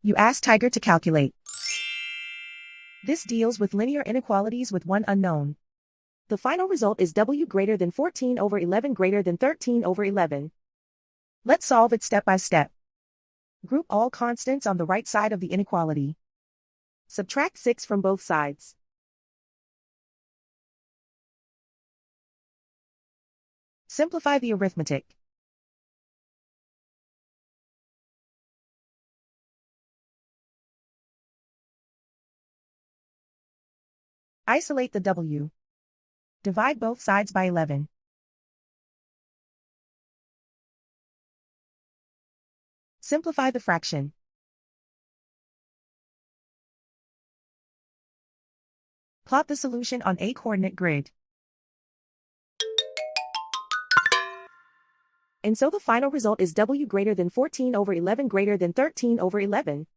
You ask Tiger to calculate. This deals with linear inequalities with one unknown. The final result is w greater than 14 over 11 greater than 13 over 11. Let's solve it step by step. Group all constants on the right side of the inequality. Subtract 6 from both sides. Simplify the arithmetic. Isolate the w. Divide both sides by 11. Simplify the fraction. Plot the solution on a coordinate grid. And so the final result is w greater than 14 over 11 greater than 13 over 11.